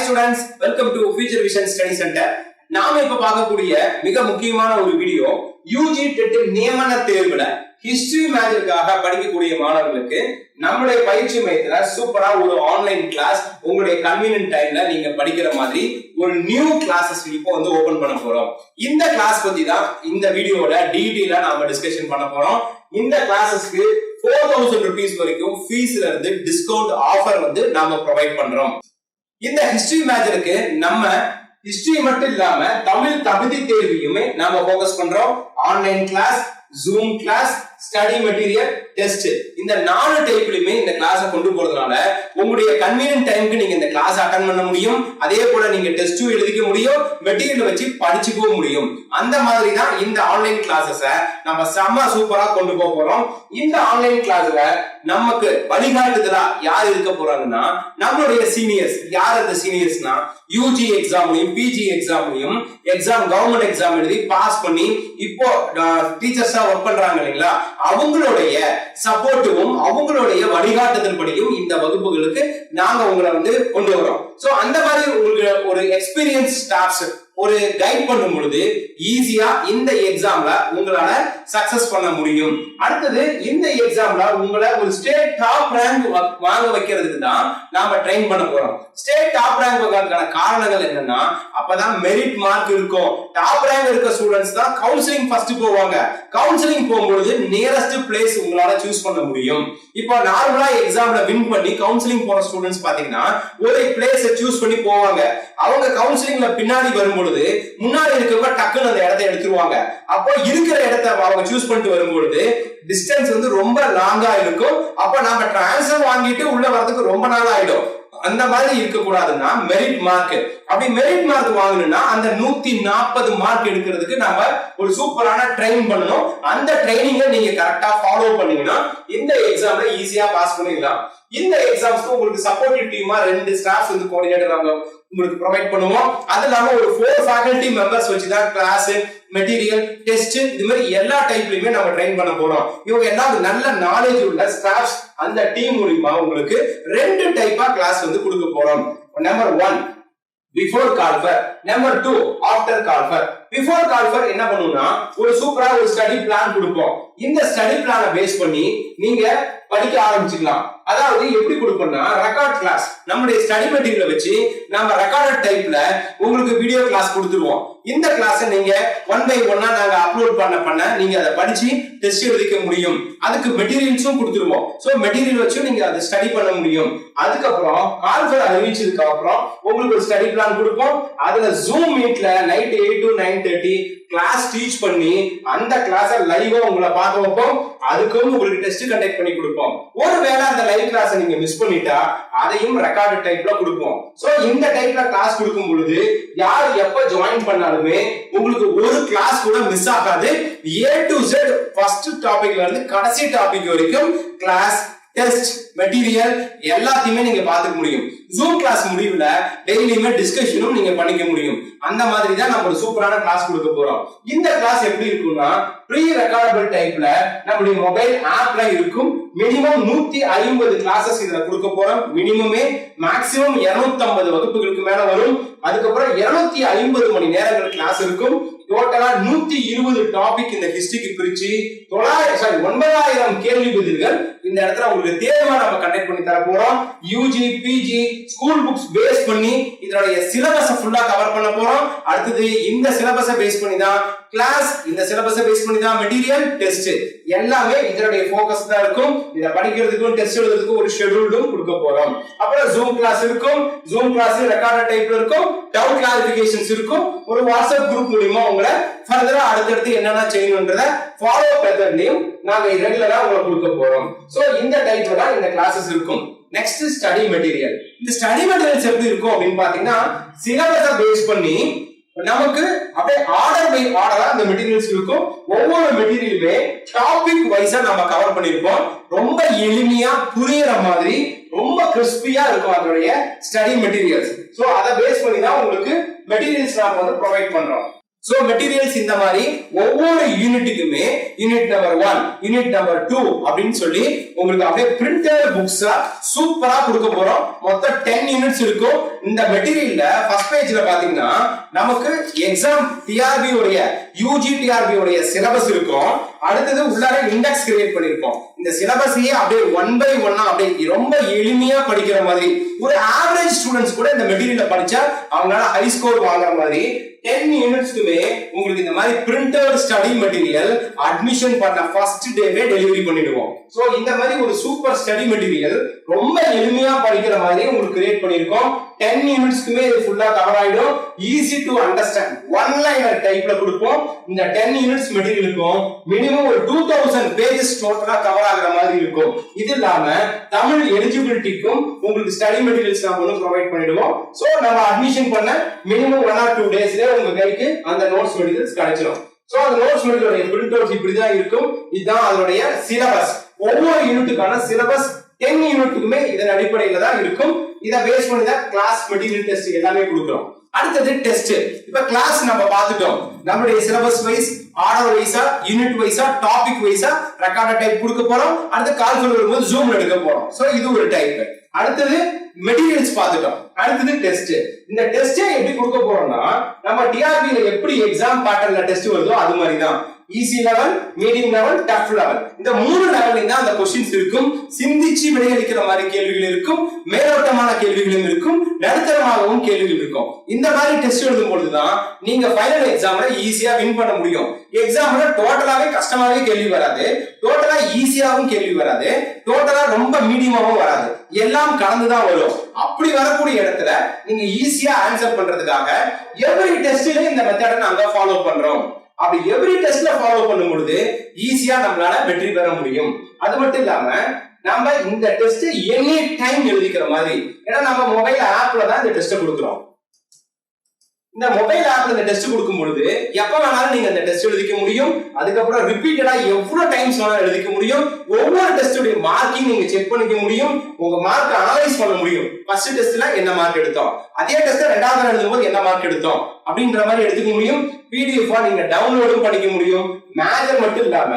students, welcome to Future Vision Study Center. நாம இப்ப பார்க்கக்கூடிய மிக முக்கியமான ஒரு வீடியோ யூஜி டெட் நியமன தேர்வுல ஹிஸ்டரி மேஜருக்காக படிக்கக்கூடிய மாணவர்களுக்கு நம்மளுடைய பயிற்சி மையத்துல சூப்பரா ஒரு ஆன்லைன் கிளாஸ் உங்களுடைய கன்வீனியன்ட் டைம்ல நீங்க படிக்கிற மாதிரி ஒரு நியூ கிளாஸஸ் இப்போ வந்து ஓபன் பண்ண போறோம். இந்த கிளாஸ் பத்தி தான் இந்த வீடியோல டீடைலா நாம டிஸ்கஷன் பண்ண போறோம். இந்த கிளாஸஸ்க்கு 4000 rupees வரைக்கும் ஃபீஸ்ல இருந்து டிஸ்கவுண்ட் ஆஃபர் வந்து நாம ப்ரொவைட் பண்றோம். இந்த ஹிஸ்டரி மேஜருக்கு நம்ம ஹிஸ்டரி மட்டும் இல்லாம தமிழ் தகுதி தேர்வையுமே நாம ஃபோக்கஸ் பண்றோம். Online class, zoom class, study material, test, இந்த 4 டைப்லயுமே இந்த கிளாஸை கொண்டு போறதுனால உங்களுடைய கன்வீனியன்ட் டைமுக்கு நீங்க இந்த கிளாஸ் அட்டெண்ட் பண்ண முடியும். அதே போல நீங்க டெஸ்டும் எழுதிக்க முடியும், மெட்டீரியல் வச்சு படிச்சுக்கவும் முடியும். அந்த மாதிரி தான் இந்த ஆன்லைன் கிளாஸஸை நம்ம செம்ம சூப்பரா கொண்டு போக போறோம். இந்த ஆன்லைன் கிளாஸ்ல நமக்கு வழிகாட்டுதலா யார் இருக்க போறாங்கன்னா நம்மளுடைய சீனியர்ஸ். யார் அந்த சீனியர்ஸ்னா யூஜி எக்ஸாம்லயும் பிஜி எக்ஸாம்லயும் கவர்மெண்ட் எக்ஸாம் எழுதி பாஸ் பண்ணி இப்போ டீச்சர்ஸா ஒர்க் பண்றாங்க இல்லைங்களா, அவங்களுடைய சப்போர்ட்டும் அவங்களுடைய வழிகாட்டுதல் படியும் இந்த வகுப்புகளுக்கு நாங்க உங்களை வந்து கொண்டு வரோம். சோ அந்த மாதிரி உங்களுக்கு ஒரு எக்ஸ்பீரியன்ஸ் ஸ்டாஃப்ஸ் ஒரு கைட் பண்ணும் பொழுது ஈஸியா இந்த எக்ஸாம்ல உங்களால சக்சஸ் பண்ண முடியும். அடுத்தது இந்த எக்ஸாம்ல உங்களை ஒரு ஸ்டேட் டாப் ரேங்க் வாங்க வைக்கிறதுக்கு தான் நாம ட்ரெயின் பண்ண போறோம். ஸ்டேட் டாப் ரேங்க் வாங்குறதுக்கான காரணங்கள் என்னன்னா அப்பதான் மெரிட் மார்க் இருக்கும். டாப் ரேங்க் இருக்க ஸ்டூடெண்ட்ஸ் தான் கவுன்சிலிங் ஃபர்ஸ்ட் போவாங்க. கவுன்சிலிங் போகும்போது நியரஸ்ட் பிளேஸ் உங்களால சூஸ் பண்ண முடியும். இப்போ நார்மலா எக்ஸாம்ல வின் பண்ணி கவுன்சிலிங் போற ஸ்டூடெண்ட்ஸ் பாத்தீங்கன்னா ஒரு பிளேஸ் சூஸ் பண்ணி போவாங்க. அவங்க கவுன்சிலிங்ல பின்னாடி வரும்போது முன்னாடி இருக்கவங்க டக்குன்னு அந்த இடத்தை எடுத்துருவாங்க. அப்போ இருக்கிற இடத்தை அவங்க சூஸ் பண்ணிட்டு வரும்போது டிஸ்டன்ஸ் வந்து ரொம்ப லாங்கா இருக்கும். அப்ப நம்ம டிரான்ஸ்ஃபர் வாங்கிட்டு உள்ள வரதுக்கு ரொம்ப நாள் ஆயிடும். அந்த மாதிரி இருக்க கூடாதுன்னா மெரிட் மார்க், அப்படி மெரிட் மார்க் வாங்கணும்னா அந்த 140 மார்க் எடுக்கிறதுக்கு நாம ஒரு சூப்பரான ட்ரெயின் பண்ணணும். அந்த ட்ரைனிங்கை நீங்க கரெக்டா ஃபாலோ பண்ணீங்கன்னா இந்த எக்ஸாம்ல ஈஸியா பாஸ் பண்ணிடலாம். இந்த எக்ஸாம்ஸ்க்கு உங்களுக்கு சப்போர்ட்டிவ் டீமா 2 ஸ்டாஃப்ஸ் வந்து கோஆர்டினேட்டர் நாங்க உங்களுக்கு ப்ரொவைட் பண்ணுவோம். அது இல்லாம ஒரு 4 ஃபேக்கல்டி மெம்பர்ஸ் வச்சுதான் கிளாஸ், மெட்டீரியல், டெஸ்ட், இது மாதிரி எல்லா டைப்லயுமே நம்ம ட்ரெயின் பண்ண போறோம். இவங்க எல்லாம் நல்ல நாலேஜ் உள்ள ஸ்டாஃப்ஸ். அந்த டீம் மூலமா உங்களுக்கு 2 டைப்பா கிளாஸ் வந்து கொடுக்க போறோம். Number 1 before call for, number 2 after call for. Before call for என்ன பண்ணுவோம்னா ஒரு சூப்பரா ஒரு ஸ்டடி பிளான் கொடுப்போம். இந்த ஸ்டடி பிளானை பேஸ் பண்ணி நீங்க படிக்க ஆரம்பிச்சுக்கலாம். அதாவது எப்படி கொடுப்போம்னா ரெக்கார்ட் கிளாஸ், நம்மளுடைய ஸ்டடி மெட்டீரியலை வச்சு நம்ம ரெக்கார்டட் டைப்ல உங்களுக்கு வீடியோ கிளாஸ் கொடுத்துருவோம். இந்த கிளாஸை நீங்க 1 by 1 நாங்க அப்லோட் பண்ண நீங்க அதை படிச்சு டெஸ்ட் எழுதிக்க முடியும். அதுக்கு மெட்டீரியல்ஸும் கொடுத்துருவோம். சோ மெட்டீரியல் வச்சு நீங்க அதை ஸ்டடி பண்ண முடியும். அதுக்கப்புறம் கால்ஃபர் அறிவிச்சதுக்கு அப்புறம் உங்களுக்கு ஒரு ஸ்டடி பிளான் கொடுப்போம். அதுல ஜூம் மீட்ல நைட் 8 to 9:30 கிளாஸ் டீச் பண்ணி அந்த கிளாஸை லைவா உங்களை பார்க்க வைப்போம். அதுக்கும் உங்களுக்கு டெஸ்ட் கண்டக்ட் பண்ணி கொடுப்போம். ஒருவேளை அந்த லைவ் கிளாஸை நீங்க மிஸ் பண்ணிட்டா அதையும் ரெக்கார்ட் டைப்ல கொடுப்போம். சோ இந்த டைப்ல கிளாஸ் கொடுக்கும் பொழுது யார் எப்ப ஜாயின் பண்ணாலுமே உங்களுக்கு ஒரு கிளாஸ் கூட மிஸ் ஆகாது. A to Z ஃபர்ஸ்ட் டாபிக்ல இருந்து கடைசி டாபிக் வரைக்கும் கிளாஸ், டெஸ்ட், மெட்டீரியல் எல்லாத்தையுமே நீங்க பாத்துக்க முடியும். ஜூம் கிளாஸ் முடிவுல டெய்லியுமே டிஸ்கஷனும் நீங்க பண்ணிக்க முடியும். அந்த மாதிரி தான் நம்ம ஒரு சூப்பரான கிளாஸ் கொடுக்க போறோம். இந்த கிளாஸ் எப்படி இருக்கும்னா ப்ரீ ரெக்கார்டபிள் டைப்ல நம்மளுடைய மொபைல் ஆப்ல இருக்கும். மினிமம் 150 கிளாஸஸ் இதுல கொடுக்க போறோம். மினிமமே மேக்ஸிமம் 250 வகுப்புகளுக்கு மேல வரும். அதுக்கப்புறம் 250 மணி நேரங்கள் கிளாஸ் இருக்கும். டோட்டலா 120 டாபிக் இந்த ஹிஸ்டரிக்கு பிரிச்சு 9000 கேள்வி பதில்கள் இந்த இடத்துல உங்களுக்கு தேர்வா நம்ம கண்டக்ட் பண்ணி தர போறோம். UG, PG, school books base பண்ணி இதனுடைய சிலபஸை ஃபுல்லா கவர் பண்ண போறோம். அடுத்தது இந்த சிலபஸை பேஸ் பண்ணி தான் கிளாஸ், இந்த சிலபஸை பேஸ் பண்ணி தான் மெட்டீரியல், டெஸ்ட் எல்லாமே இதனுடைய ஃபோக்கஸ் தான் இருக்கும். இத படிக்கிறதுக்கும் டெஸ்ட் எழுதுறதுக்கும் ஒரு ஷெட்யூலும் கொடுக்க போறோம். அப்புறம் ஜூம் கிளாஸ் இருக்கும். ஜூம் கிளாஸ் ரெக்கார்டட் டைப்ல இருக்கும். டவுட் கிளாரிஃபிகேஷன்ஸ் இருக்கும். ஒரு வாட்ஸ்அப் குரூப் மூலமா உங்களை ஃபர்தரா அடுத்தடுத்து என்னென்ன செய்யணும்ன்றத ஃபாலோ மெத்தட்லயும் நாங்க ரெகுலரா உங்களுக்கு கொடுக்க போறோம். சோ இந்த டைப்ல தான் இந்த கிளாஸஸ் இருக்கும். Next study material. இந்த ஸ்டடி மெட்டீரியல்ஸ் எப்படி இருக்கும் அப்படின்னு பாத்தீங்கன்னா சிலபஸை பேஸ் பண்ணி நமக்கு அப்படியே ஆர்டர் பை ஆர்டரா இந்த மெட்டீரியல்ஸ் இருக்கும். ஒவ்வொரு மெட்டீரியலுமே டாபிக் வைஸா நம்ம கவர் பண்ணிருப்போம். ரொம்ப எளிமையா புரியுற மாதிரி ரொம்ப கிறிஸ்பியா இருக்கும் அதோடைய ஸ்டடி மெட்டீரியல்ஸ். சோ அதை பேஸ் பண்ணி தான் உங்களுக்கு மெட்டீரியல்ஸ் நாம வந்து ப்ரொவைட் பண்றோம். சோ மெட்டீரியல்ஸ் இந்த மாதிரி ஒவ்வொரு யூனிட்டுக்குமே யூனிட் நம்பர் 1, யூனிட் நம்பர் 2 அப்படின்னு சொல்லி உங்களுக்கு அப்படியே பிரிண்டட் புக்ஸா சூப்பரா கொடுக்க போறோம். மொத்தம் 10 யூனிட்ஸ் இருக்கும். இந்த மெட்டீரியல்ல ஃபர்ஸ்ட் பேஜ்ல பாத்தீங்கன்னா நமக்கு எக்ஸாம் டிஆர்பி உடைய யூஜி டிஆர்பி உடைய சிலபஸ் இருக்கும். அடுத்தது உள்ளார இண்டெக்ஸ் கிரியேட் பண்ணிருக்கோம். இந்த சிலபஸையே அப்படியே 1 by 1 அப்படியே ரொம்ப எளிமையா படிக்கிற மாதிரி ஒரு ஆவரேஜ் ஸ்டூடெண்ட்ஸ் கூட இந்த மெட்டீரியல்ல படிச்சா அவங்களால ஹை ஸ்கோர் வாங்குற மாதிரி 10 யூனிட்ஸ்க்குமே உங்களுக்கு இந்த மாதிரி பிரிண்டட் ஸ்டடி மெட்டீரியல் அட்மிஷன் பண்ண ஃபர்ஸ்ட் டேவே டெலிவரி பண்ணிடுவோம். சோ இந்த மாதிரி ஒரு சூப்பர் ஸ்டடி மெட்டீரியல் ரொம்ப எளிமையா படிக்கிற மாதிரி உங்களுக்கு கிரியேட் பண்ணிருக்கோம். 10 யூனிட்ஸ்க்குமே இது ஃபுல்லா கவர் ஆயிடும். Easy to understand one liner டைப்ல கொடுப்போம். இந்த 10 யூனிட்ஸ் மெட்டீரியலுக்கும் மினிமம் ஒரு 2000 பேஜஸ் டோட்டலா கவர் ஆகுற மாதிரி இருக்கும். இது இல்லாம தமிழ் எலிஜிபிலிட்டிக்கும் உங்களுக்கு ஸ்டடி மெட்டீரியல்ஸ் நாம ப்ரொவைட் பண்ணிடுவோம். சோ நம்ம அட்மிஷன் பண்ண மினிமம் 1 or 2 டேஸ்ல உங்க கைக்கு அந்த நோட்ஸ் மெட்டீரியல்ஸ் கிடைச்சிடும். சோ அந்த நோட்ஸ் மெட்டீரியல் பிரிண்ட் அவுட் இப்படிதான் இருக்கும். இதுதான் அதனுடைய சிலபஸ். ஒவ்வொரு யூனிட்டுக்கான சிலபஸ் 10 யூனிட்டுக்குமே இதன் அடிப்படையில தான் இருக்கும். இத பேஸ் பண்ணி தான் கிளாஸ் மெட்டீரியல் டெஸ்ட் எல்லாமே கொடுக்கிறோம். அடுத்தது டெஸ்ட். இப்ப கிளாஸ் நம்ம பார்த்துட்டோம். நம்மளுடைய சிலபஸ் வைஸ், ஆர்டர் வைஸா, யூனிட் வைஸா, டாபிக் வைஸா ரெக்கார்டட் டைப் கொடுக்க போறோம். அடுத்து கால் வரும்போது ஜூம்ல எடுக்க போறோம். சோ இது ஒரு டைப். அடுத்தது மெட்டீரியல்ஸ் பார்த்துட்டோம். அடுத்தது டெஸ்ட். இந்த டெஸ்ட் எப்படி கொடுக்க போறோம்னா நம்ம டிஆர்பில எப்படி எக்ஸாம் பேட்டர்ன்ல டெஸ்ட் வருதோ அது மாதிரி தான். Easy level, medium level, tough level, இந்த 3 லெவல்ல தான் அந்த क्वेश्चंस இருக்கும். சிந்திச்சு விடையளிக்கிற மாதிரி கேள்விகள் இருக்கும், மேலோட்டமான கேள்விகளும் இருக்கும், நடுத்தரமாகவும் கேள்விகள் இருக்கும். இந்த மாதிரி டெஸ்ட் எழுதும் பொழுது தான் நீங்க ஃபைனல் எக்ஸாம்ல ஈஸியா வின் பண்ண முடியும். எக்ஸாம்ல டோட்டலாவே கஷ்டமாவே கேள்வி வராது, டோட்டலா ஈஸியாவும் கேள்வி வராது, டோட்டலா ரொம்ப மீடியமாவும் வராது, எல்லாம் கலந்து தான் வரும். அப்படி வரக்கூடிய இடத்துல நீங்க ஈஸியா ஆன்சர் பண்றதுக்காக எவ்ரி டெஸ்ட்ல இந்த மெத்தடை நாங்க ஃபாலோ பண்றோம். அப்படி எவ்ரி டெஸ்ட்ல ஃபாலோ பண்ணும் பொழுது ஈஸியா நம்மளால வெற்றி பெற முடியும். அது மட்டும் இல்லாம நம்ம இந்த டெஸ்ட் எனி டைம் எழுதிக்கிற மாதிரி, ஏன்னா நம்ம மொபைல் ஆப்ல தான் இந்த டெஸ்ட் கொடுக்கிறோம். இந்த மொபைல் ஆப்ல இந்த டெஸ்ட் கொடுக்கும் பொழுது எப்ப வேணாலும் நீங்க இந்த டெஸ்ட் எழுதிக்க முடியும். அதுக்கப்புறம் ரிப்பீட்டடா எவ்வளவு டைம்ஸ் வேணாலும் எழுதிக்க முடியும். ஒவ்வொரு டெஸ்டுடைய மார்க்கையும் நீங்க செக் பண்ணிக்க முடியும். உங்க மார்க் அனலைஸ் பண்ண முடியும். ஃபர்ஸ்ட் டெஸ்ட்ல என்ன மார்க் எடுத்தோம், அதே டெஸ்ட்ல ரெண்டாவது எழுதும்போது என்ன மார்க் எடுத்தோம் அப்படின்ற மாதிரி எடுத்துக்க முடியும். பிடிஎஃப் நீங்க டவுன்லோடும் பண்ணிக்க முடியும். மேஜர் மட்டும் இல்லாம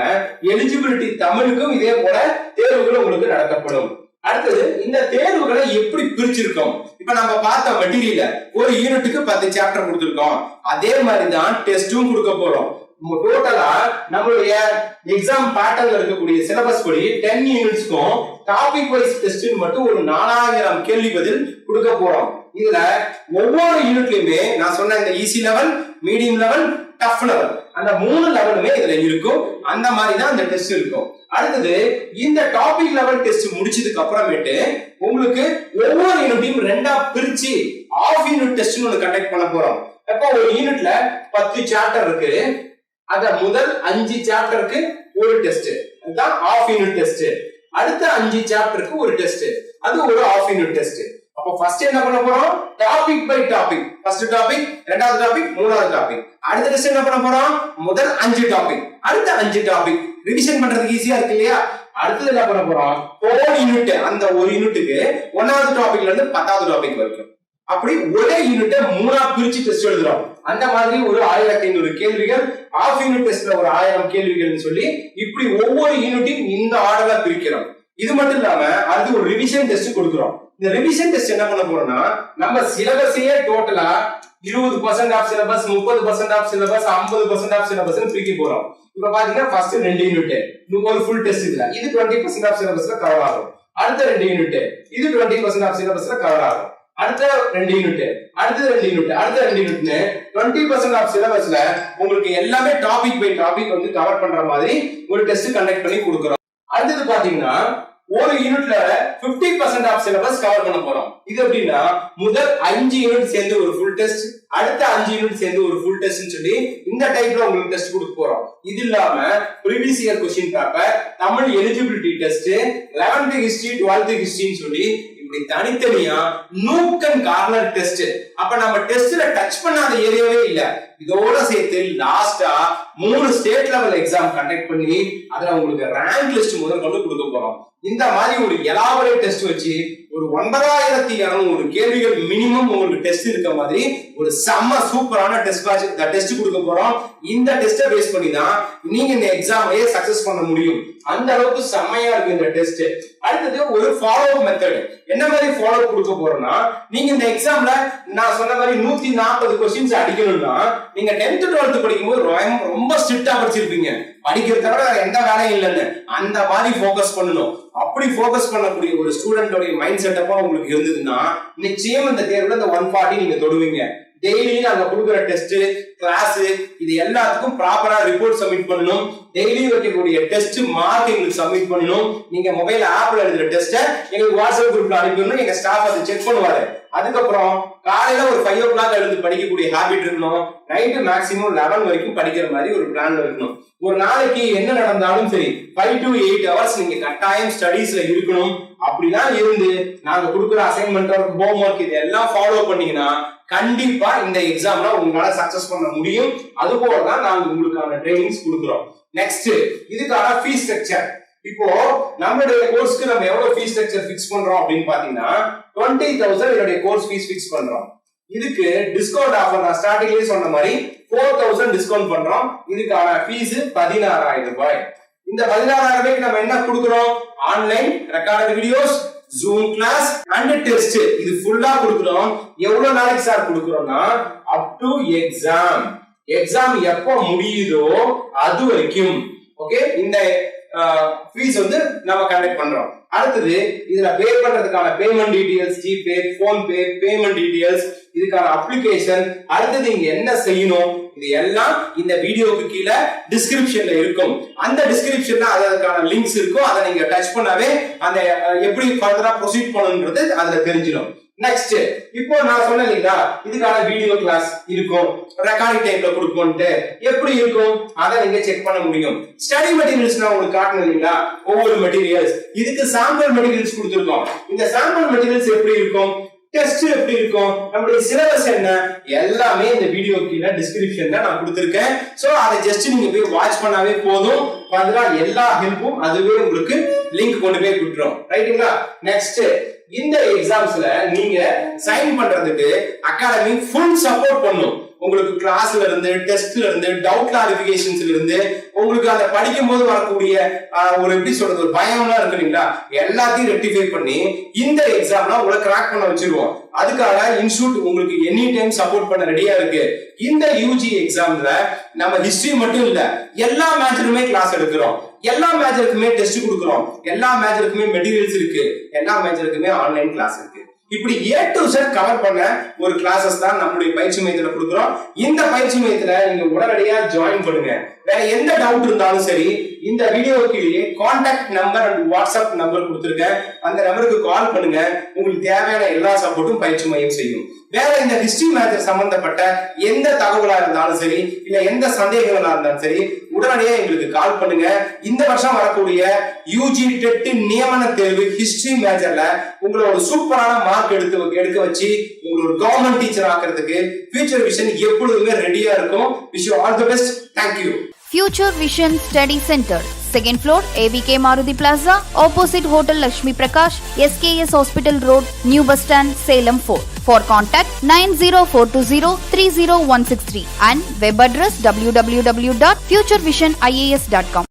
எலிஜிபிலிட்டி தமிழுக்கும் இதே போல தேர்வுகள் உங்களுக்கு நடத்தப்படும். அடுத்தது இந்த தேர்வுகளை எப்படி பிரிச்சிருக்கோம். இப்ப நம்ம பார்த்த மெட்டீரியல்ல ஒரு யூனிட்டுக்கு 10 சாப்டர் கொடுத்திருக்கோம். அதே மாதிரி தான் டெஸ்டும் கொடுக்க போறோம். டோட்டலா நம்மளுடைய எக்ஸாம் பேட்டர்ன்ல இருக்கக்கூடிய சிலபஸ் படி 10 யூனிட்ஸ்க்கும் டாபிக் வைஸ் டெஸ்ட் மட்டும் ஒரு 4000 கேள்வி பதில் கொடுக்க போறோம். இதுல ஒவ்வொரு யூனிட்லயுமே நான் சொன்ன இந்த easy level, medium level, tough level, அந்த 3 லெவலுமே இதுல இருக்கும். அந்த மாதிரி தான் இந்த டெஸ்ட் இருக்கும். அடுத்தது இந்த டாபிக் லெவல் டெஸ்ட் முடிச்சதுக்கு அப்புறமேட்டு உங்களுக்கு ஒவ்வொரு யூனிட்டையும் 2ஆ பிரிச்சு ஆஃப் யூனிட் டெஸ்ட்னு ஒன்னு கண்டக்ட் பண்ண போறோம். அப்போ ஒரு யூனிட்ல 10 சாப்டர் இருக்கு. அத முதல் 5 சாப்டருக்கு ஒரு டெஸ்ட், அதுதான் ஆஃப் யூனிட் டெஸ்ட். அடுத்த 5 சாப்டருக்கு ஒரு டெஸ்ட், அது ஒரு ஆஃப் யூனிட் டெஸ்ட். அப்போ ஃபர்ஸ்ட் என்ன பண்ண போறோம், topic by topic. First topic, இரண்டாவது டாபிக், மூணாவது டாபிக். அடுத்த டெஸ்ட் என்ன பண்ண போறோம், முதல் 5 டாபிக், அடுத்த 5 டாபிக். ரிவிஷன் பண்றதுக்கு ஈஸியா இருக்கு இல்லையா. அடுத்து என்ன பண்ண போறோம், ஹோல் யூனிட், அந்த ஒரு யூனிட்டுக்கு 1வது டாபிக்ல இருந்து 10வது டாபிக் வரைக்கும். அப்படி ஒரே யூனிட்டை 3ஆ பிரிச்சு டெஸ்ட் எழுதுறோம். அந்த மாதிரி ஒரு 1500 கேள்விகள், ஆஃப் யூனிட் டெஸ்ட்ல ஒரு 1000 கேள்விகள்னு சொல்லி இப்படி ஒவ்வொரு யூனிட்டையும் இந்த ஆர்டர்ல பிரிக்கிறோம். இது மட்டும் இல்லாம அடுத்து ஒரு ரிவிஷன் டெஸ்ட் கொடுக்கிறோம். இந்த ரிவிஷன் டெஸ்ட் என்ன பண்ண போறோம்னா நம்ம சிலபஸையே டோட்டலா 20% of syllabus, 30% of syllabus, 50% of syllabus பிரிக்க போறோம். இப்ப பாத்தீங்கன்னா ஃபர்ஸ்ட் 2 யூனிட் ஒரு ஃபுல் டெஸ்ட், இதுல இது 20% ஆஃப் சிலபஸ்ல கவர் ஆகும். அடுத்த 2 யூனிட் இது 20% ஆஃப் சிலபஸ்ல கவர் ஆகும். அடுத்த 2 யூனிட், அடுத்த 2 யூனிட், அடுத்த 2 யூனிட்னு 20% ஆஃப் சிலபஸ்ல உங்களுக்கு எல்லாமே டாபிக் பை டாபிக் வந்து கவர் பண்ற மாதிரி ஒரு டெஸ்ட் கண்டக்ட் பண்ணி கொடுக்கிறோம். அடுத்தது பாத்தீங்கன்னா ஒரு யூனிட்ல 50% ஆஃப் சிலபஸ் கவர் பண்ண போறோம். இது எப்படின்னா முதல் 5 யூனிட் சேர்ந்து ஒரு ஃபுல் டெஸ்ட், அடுத்த 5 யூனிட் சேர்ந்து ஒரு ஃபுல் டெஸ்ட்னு சொல்லி இந்த டைப்ல உங்களுக்கு டெஸ்ட் கொடுக்க போறோம். இது இல்லாம previous year question paper, Tamil eligibility test, 11th history, 12th ஹிஸ்டரின்னு சொல்லி இப்படி தனித்தனியா நூக் அண்ட் கார்னர் டெஸ்ட். அப்ப நம்ம டெஸ்ட்ல டச் பண்ணாத ஏரியாவே இல்ல. இதோட சேர்த்து லாஸ்டா 3 ஸ்டேட் லெவல் எக்ஸாம் கண்டக்ட் பண்ணி அதுல உங்களுக்கு ரேங்க் லிஸ்ட் முதல் கொண்டு கொடுக்க போறோம். இந்த மாதிரி ஒரு எலாபரேட் டெஸ்ட் வச்சு ஒரு 9200 கேள்விகள் மினிமம் உங்களுக்கு டெஸ்ட் இருக்க மாதிரி ஒரு செம்ம சூப்பரான டெஸ்ட் கொடுக்க போறோம். இந்த டெஸ்ட்டை பேஸ் பண்ணி தான் நீங்க இந்த எக்ஸாமையே சக்சஸ் பண்ண முடியும். அந்த அளவுக்கு செம்மையா இருக்கு இந்த டெஸ்ட். அடுத்தது ஒரு ஃபாலோ மெத்தட். என்ன மாதிரி ஃபாலோ கொடுக்க போறோம்னா, நீங்க இந்த எக்ஸாம்ல நான் சொன்ன மாதிரி 140 கொஸ்டின்ஸ் அடிக்கணும்னா நீங்க 10th 12th படிக்கும்போது ரொம்ப ஸ்ட்ரிக்டா படிச்சிருப்பீங்க. படிக்கிறத விட எந்த வேலையும் இல்லைன்னு அந்த மாதிரி போக்கஸ் பண்ணணும். அப்படி போக்கஸ் பண்ணக்கூடிய ஒரு ஸ்டூடெண்டோட மைண்ட் செட்டப்பா உங்களுக்கு இருந்ததுன்னா நிச்சயம் இந்த தேர்வுல இந்த 140 நீங்க தொடுவீங்க. டெய்லி நாங்க கொடுக்குற டெஸ்ட் கிளாஸ் இது எல்லாத்துக்கும் ப்ராப்பரா ரிப்போர்ட் சப்மிட் பண்ணணும். டெய்லி வைக்கக்கூடிய டெஸ்ட் மார்க் எங்களுக்கு சப்மிட் பண்ணணும். நீங்க மொபைல் ஆப்ல எழுதுற டெஸ்ட்டை எங்களுக்கு வாட்ஸ்அப் குரூப்ல அனுப்பிடணும். எங்க ஸ்டாஃப் அதை செக் பண்ணுவாரு. அதுக்கப்புறம் காலையில ஒரு 5 o'clock எழுந்து படிக்கக்கூடிய ஹாபிட் இருக்கணும். நைட்டு மேக்ஸிமம் 11 வரைக்கும் படிக்கிற மாதிரி ஒரு பிளான்ல இருக்கணும். ஒரு நாளைக்கு என்ன நடந்தாலும் சரி 5 to 8 hours நீங்க கட்டாயம் ஸ்டடீஸ்ல இருக்கணும். அப்படிலாம் இருந்து நாங்க கொடுக்குற அசைன்மெண்ட் ஹோம்ஒர்க் இது எல்லாம் ஃபாலோ பண்ணீங்கன்னா கண்டிப்பா இந்த எக்ஸாம்ல உங்களால சக்சஸ் பண்ண முடியும். அது போலதான் நாங்க உங்களுக்கான ட்ரைனிங்ஸ் கொடுக்குறோம். நெக்ஸ்ட் இதுக்கான ஃபீஸ் ஸ்ட்ரக்சர். இப்போ நம்மளுடைய கோர்ஸ்க்கு நம்ம எவ்வளவு ஃபீஸ் ஸ்ட்ரக்சர் ஃபிக்ஸ் பண்றோம் அப்படின்னு பாத்தீங்கன்னா 20,000 இதோட கோர்ஸ் ஃபீஸ் ஃபிக்ஸ் பண்றோம். இதுக்கு டிஸ்கவுண்ட் ஆஃபர் நான் ஸ்டார்டிங்லயே சொன்ன மாதிரி 4,000 டிஸ்கவுண்ட் பண்றோம். இதுக்கான ஃபீஸ் 16,000 ரூபாய். இந்த 16,000 ரூபாய்க்கு நம்ம என்ன கொடுக்குறோம்? Online recorded videos, zoom class and test இது ஃபுல்லா கொடுக்குறோம். எவ்வளவு நாளைக்கு சார் கொடுக்குறோம்னா அப் டு எக்ஸாம் எப்போ முடியுதோ அது வரைக்கும். ஓகே, இந்த ஃபீஸ் வந்து நம்ம கண்டக்ட் பண்றோம். அடுத்தது இதுல பே பண்றதுக்கான payment details, GPay, PhonePe payment details, இதுக்கான அப்ளிகேஷன், அடுத்தது நீங்க என்ன செய்யணும் இது எல்லாம் இந்த வீடியோக்கு கீழே டிஸ்கிரிப்ஷன்ல இருக்கும். அந்த டிஸ்கிரிப்ஷன்ல அதற்கான லிங்க்ஸ் இருக்கும். அதை நீங்க டச் பண்ணாவே அந்த எப்படி ஃபர்தரா ப்ரொசீட் பண்ணணும்ன்றது அதுல தெரிஞ்சிடும். நெக்ஸ்ட் இப்போ நான் சொன்னேன் இல்லைங்களா, இதுக்கான வீடியோ கிளாஸ் இருக்கும், ரெக்கார்டிங் டைப்ல கொடுப்போம்ட்டு எப்படி இருக்கும் அதை நீங்க செக் பண்ண முடியும். ஸ்டடி மெட்டீரியல்ஸ் நான் உங்களுக்கு காட்டணும் இல்லைங்களா, ஒவ்வொரு மெட்டீரியல்ஸ் இதுக்கு சாம்பிள் மெட்டீரியல்ஸ் கொடுத்துருக்கோம். இந்த சாம்பிள் மெட்டீரியல்ஸ் எப்படி இருக்கும், டெஸ்ட் எப்படி இருக்கும், நம்மளுடைய சிலபஸ் என்ன எல்லாமே இந்த வீடியோ கீழே டிஸ்கிரிப்ஷன்ல நான் கொடுத்திருக்கேன். சோ அதை ஜஸ்ட் நீங்க போய் வாட்ச் பண்ணாவே போதும். பார்த்தா எல்லா ஹெல்ப்பும் அதுவே உங்களுக்கு லிங்க் கொண்டு போய் கொடுத்துரும். ரைட்டுங்களா? நெக்ஸ்ட் இந்த எக்ஸாம்ஸ்ல நீங்க சைன் பண்றதுக்கு அகாடமி ஃபுல் சப்போர்ட் பண்ணும். உங்களுக்கு கிளாஸ்ல இருந்து, டெஸ்ட்ல இருந்து, டவுட் கிளாரிபிகேஷன்ஸ்ல இருந்து, உங்களுக்கு அந்த படிக்கும் போது வரக்கூடிய ஒரு எப்படி சொல்றது ஒரு பயம்லாம் இருக்கு இல்லைங்களா, எல்லாத்தையும் ரெக்டிஃபை பண்ணி இந்த எக்ஸாம்ல உங்களை கிராக் பண்ண வச்சிருவோம். அதுக்காக இன்ஸ்டிடியூட் உங்களுக்கு எனி டைம் சப்போர்ட் பண்ண ரெடியா இருக்கு. இந்த யூஜி எக்ஸாம்ல நம்ம ஹிஸ்டரி மட்டும் இல்ல, எல்லா மேஜருமே கிளாஸ் எடுக்கிறோம், எல்லா மேஜருக்குமே டெஸ்ட் கொடுக்குறோம், எல்லா மேஜருக்குமே மெட்டீரியல்ஸ் இருக்கு, எல்லா மேஜருக்குமே ஆன்லைன் கிளாஸ் இருக்கு. இப்படி A to Z கவர் பண்ண ஒரு கிளாஸஸ் தான் நம்மளுடைய பயிற்சி மையத்துல கொடுக்குறோம். இந்த பயிற்சி மையத்துல நீங்க உடனடியா ஜாயின் பண்ணுங்க. வேற எந்த டவுட் இருந்தாலும் சரி இந்த வீடியோக்கு contact number and WhatsApp number கொடுத்துருக்கேன். அந்த நம்பருக்கு கால் பண்ணுங்க. உங்களுக்கு தேவையான எல்லா சப்போர்ட்டும் பயிற்சி மையம் செய்யும். வேற இந்த ஹிஸ்டரி மேட்டர் சம்பந்தப்பட்ட எந்த தகவலா இருந்தாலும் சரி, இல்ல எந்த சந்தேகங்களா இருந்தாலும் சரி உடனடியாக எங்களுக்கு கால் பண்ணுங்க. இந்த வருஷம் வரக்கூடிய யூஜி டெட் நியமன தேர்வு ஹிஸ்டரி மேஜர்ல உங்களை ஒரு சூப்பரான மார்க் எடுக்க வச்சு உங்களை ஒரு கவர்மெண்ட் டீச்சர் ஆக்குறதுக்கு ஃபியூச்சர் விஷன் எப்பொழுதுமே ரெடியா இருக்கும். Wish you all the best. Thank you. Future Vision Study Center, 2nd floor, ABK Maruti Plaza, opposite Hotel Lakshmi Prakash, SKS Hospital Road, New Bus Stand, Salem 4. For contact 90420 30163 and web address www.futurevision.ias.com.